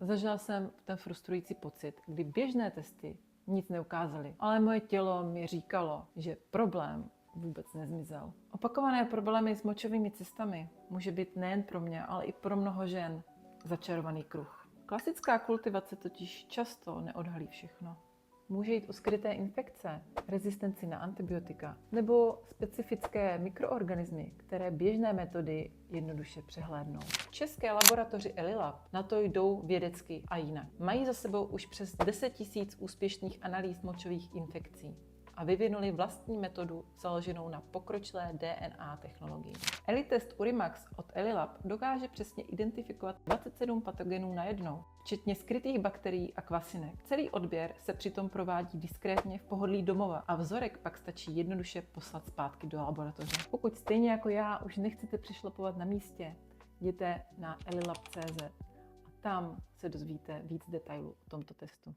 Zažila jsem ten frustrující pocit, kdy běžné testy nic neukázaly, ale moje tělo mi říkalo, že problém vůbec nezmizel. Opakované problémy s močovými cestami může být nejen pro mě, ale i pro mnoho žen začarovaný kruh. Klasická kultivace totiž často neodhalí všechno. Může jít o skryté infekce, rezistenci na antibiotika nebo specifické mikroorganismy, které běžné metody jednoduše přehlédnou. V české laboratoři Elilab na to jdou vědecky a jinak. Mají za sebou už přes 10 000 úspěšných analýz močových infekcí a vyvinuli vlastní metodu založenou na pokročilé DNA technologii. ELITest Urimax od Elilab dokáže přesně identifikovat 27 patogenů najednou, včetně skrytých bakterií a kvasinek. Celý odběr se přitom provádí diskrétně v pohodlí domova a vzorek pak stačí jednoduše poslat zpátky do laboratoře. Pokud stejně jako já už nechcete přišlapovat na místě, jděte na elilab.cz a tam se dozvíte víc detailů o tomto testu.